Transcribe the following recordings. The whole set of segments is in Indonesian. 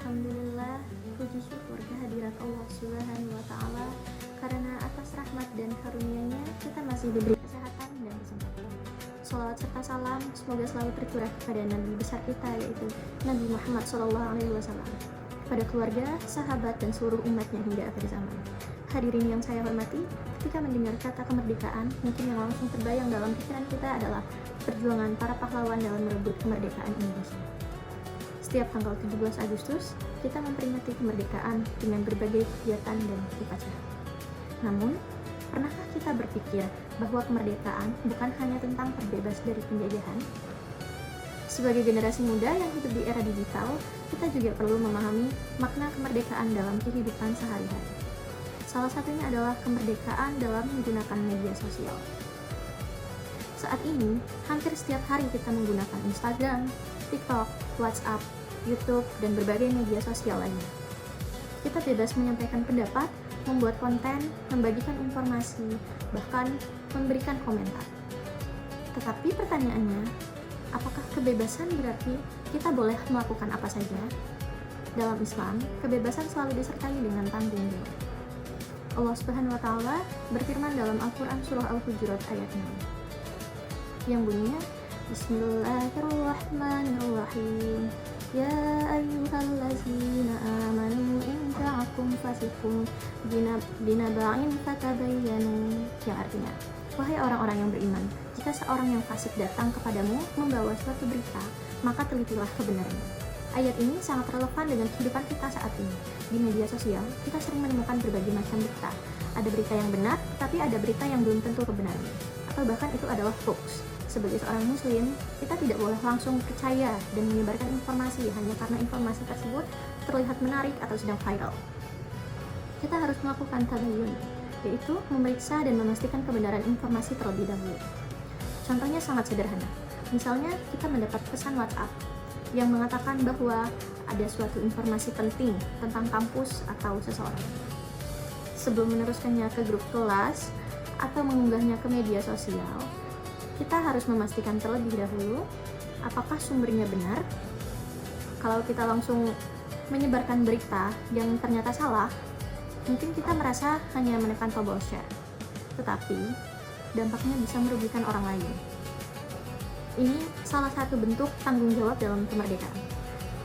Alhamdulillah, puji syukur kehadirat Allah Subhanahu wa Ta'ala, karena atas rahmat dan karunia-Nya kita masih diberi kesehatan dan kesempatan. Shalawat serta salam semoga selalu tercurah kepada Nabi besar kita, yaitu Nabi Muhammad SAW, kepada keluarga, sahabat, dan seluruh umatnya hingga akhir zaman. Hadirin yang saya hormati, ketika mendengar kata kemerdekaan, mungkin yang langsung terbayang dalam pikiran kita adalah perjuangan para pahlawan dalam merebut kemerdekaan Indonesia. Setiap tanggal 17 Agustus, kita memperingati kemerdekaan dengan berbagai kegiatan dan upacara. Namun, pernahkah kita berpikir bahwa kemerdekaan bukan hanya tentang terbebas dari penjajahan? Sebagai generasi muda yang hidup di era digital, kita juga perlu memahami makna kemerdekaan dalam kehidupan sehari-hari. Salah satunya adalah kemerdekaan dalam menggunakan media sosial. Saat ini, hampir setiap hari kita menggunakan Instagram, TikTok, WhatsApp, YouTube, dan berbagai media sosial lainnya. Kita bebas menyampaikan pendapat, membuat konten, membagikan informasi, bahkan memberikan komentar. Tetapi pertanyaannya, apakah kebebasan berarti kita boleh melakukan apa saja? Dalam Islam, kebebasan selalu disertai dengan tanggung jawab. Allah Subhanahu wa Ta'ala berfirman dalam Al-Quran Surah Al-Hujurat ayat 6 yang bunyinya, Bismillahirrahmanirrahim. Ya ayyuhallazina amanu in ja'akum fasiqun binaba'in fatabayyanu, yang artinya, wahai orang-orang yang beriman, jika seorang yang fasik datang kepadamu membawa suatu berita, maka telitilah kebenarannya. Ayat ini sangat relevan dengan kehidupan kita saat ini. Di media sosial, kita sering menemukan berbagai macam berita. Ada berita yang benar, tapi ada berita yang belum tentu kebenarannya, atau bahkan itu adalah hoax. Sebagai seorang muslim, kita tidak boleh langsung percaya dan menyebarkan informasi hanya karena informasi tersebut terlihat menarik atau sedang viral. Kita harus melakukan tabayyun, yaitu memeriksa dan memastikan kebenaran informasi terlebih dahulu. Contohnya sangat sederhana. Misalnya, kita mendapat pesan WhatsApp yang mengatakan bahwa ada suatu informasi penting tentang kampus atau seseorang. Sebelum meneruskannya ke grup kelas atau mengunggahnya ke media sosial, kita harus memastikan terlebih dahulu apakah sumbernya benar. Kalau kita langsung menyebarkan berita yang ternyata salah, mungkin kita merasa hanya menekan tombol share, tetapi dampaknya bisa merugikan orang lain. Ini salah satu bentuk tanggung jawab dalam kemerdekaan.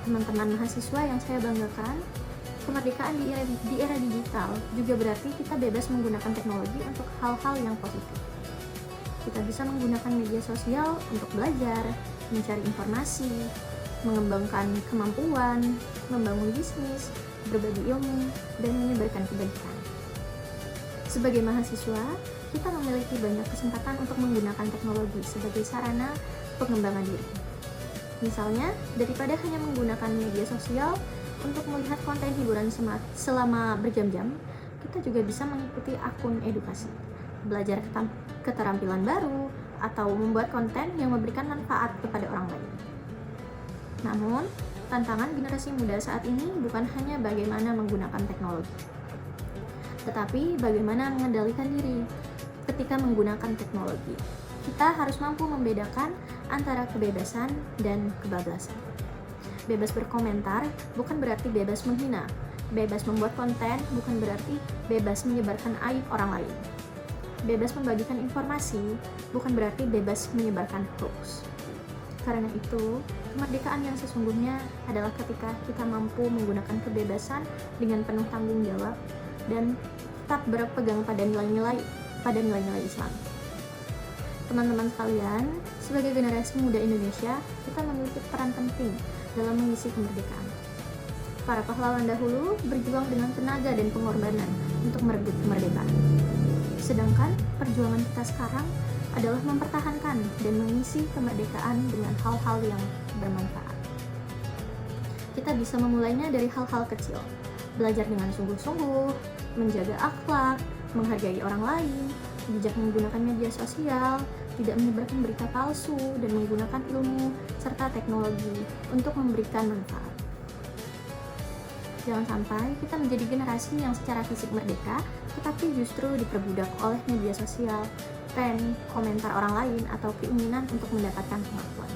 Teman-teman mahasiswa yang saya banggakan, kemerdekaan di era digital juga berarti kita bebas menggunakan teknologi untuk hal-hal yang positif. Kita bisa menggunakan media sosial untuk belajar, mencari informasi, mengembangkan kemampuan, membangun bisnis, berbagi ilmu, dan menyebarkan kebaikan. Sebagai mahasiswa, kita memiliki banyak kesempatan untuk menggunakan teknologi sebagai sarana pengembangan diri. Misalnya, daripada hanya menggunakan media sosial untuk melihat konten hiburan selama berjam-jam, kita juga bisa mengikuti akun edukasi, belajar keterampilan baru, atau membuat konten yang memberikan manfaat kepada orang lain. Namun, tantangan generasi muda saat ini bukan hanya bagaimana menggunakan teknologi, tetapi bagaimana mengendalikan diri ketika menggunakan teknologi. Kita harus mampu membedakan antara kebebasan dan kebablasan. Bebas berkomentar bukan berarti bebas menghina. Bebas membuat konten bukan berarti bebas menyebarkan aib orang lain. Bebas membagikan informasi bukan berarti bebas menyebarkan hoax. Karena itu, kemerdekaan yang sesungguhnya adalah ketika kita mampu menggunakan kebebasan dengan penuh tanggung jawab dan tetap berpegang pada nilai-nilai Islam. Teman-teman sekalian, sebagai generasi muda Indonesia, kita memiliki peran penting dalam mengisi kemerdekaan. Para pahlawan dahulu berjuang dengan tenaga dan pengorbanan untuk merebut kemerdekaan. Sedangkan perjuangan kita sekarang adalah mempertahankan dan mengisi kemerdekaan dengan hal-hal yang bermanfaat. Kita bisa memulainya dari hal-hal kecil, belajar dengan sungguh-sungguh, menjaga akhlak, menghargai orang lain, bijak menggunakan media sosial, tidak menyebarkan berita palsu, dan menggunakan ilmu serta teknologi untuk memberikan manfaat. Jangan sampai kita menjadi generasi yang secara fisik merdeka, tetapi justru diperbudak oleh media sosial, tren, komentar orang lain, atau keinginan untuk mendapatkan pengakuan.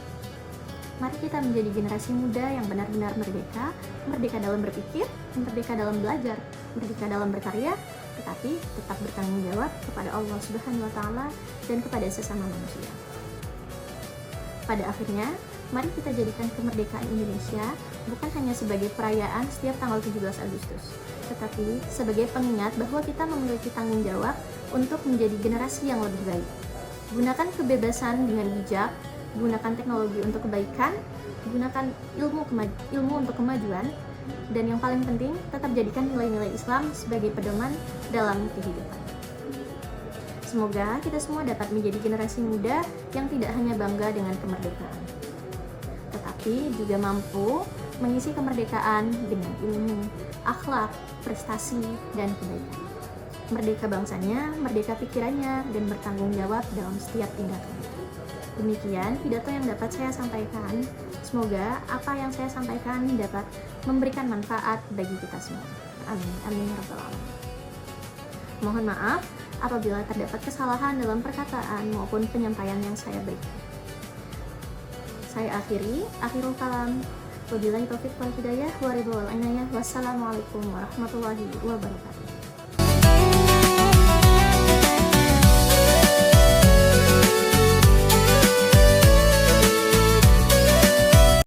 Mari kita menjadi generasi muda yang benar-benar merdeka, merdeka dalam berpikir, merdeka dalam belajar, merdeka dalam berkarya, tetapi tetap bertanggung jawab kepada Allah Subhanahu wa Ta'ala dan kepada sesama manusia. Pada akhirnya, mari kita jadikan kemerdekaan Indonesia bukan hanya sebagai perayaan setiap tanggal 17 Agustus, tetapi sebagai pengingat bahwa kita memiliki tanggung jawab untuk menjadi generasi yang lebih baik. Gunakan kebebasan dengan bijak, gunakan teknologi untuk kebaikan, gunakan ilmu untuk kemajuan, dan yang paling penting, tetap jadikan nilai-nilai Islam sebagai pedoman dalam kehidupan. Semoga kita semua dapat menjadi generasi muda yang tidak hanya bangga dengan kemerdekaan, tetapi juga mampu mengisi kemerdekaan dengan ilmu, akhlak, prestasi, dan kebaikan. Merdeka bangsanya, merdeka pikirannya, dan bertanggung jawab dalam setiap tindakannya. Demikian pidato yang dapat saya sampaikan. Semoga apa yang saya sampaikan dapat memberikan manfaat bagi kita semua. Amin. Amin ya rabbal alamin. Mohon maaf apabila terdapat kesalahan dalam perkataan maupun penyampaian yang saya berikan. Saya akhirul kalam. Wabillahi taufiq wal hidayah wa ridha wal inayah. Wassalamualaikum warahmatullahi wabarakatuh.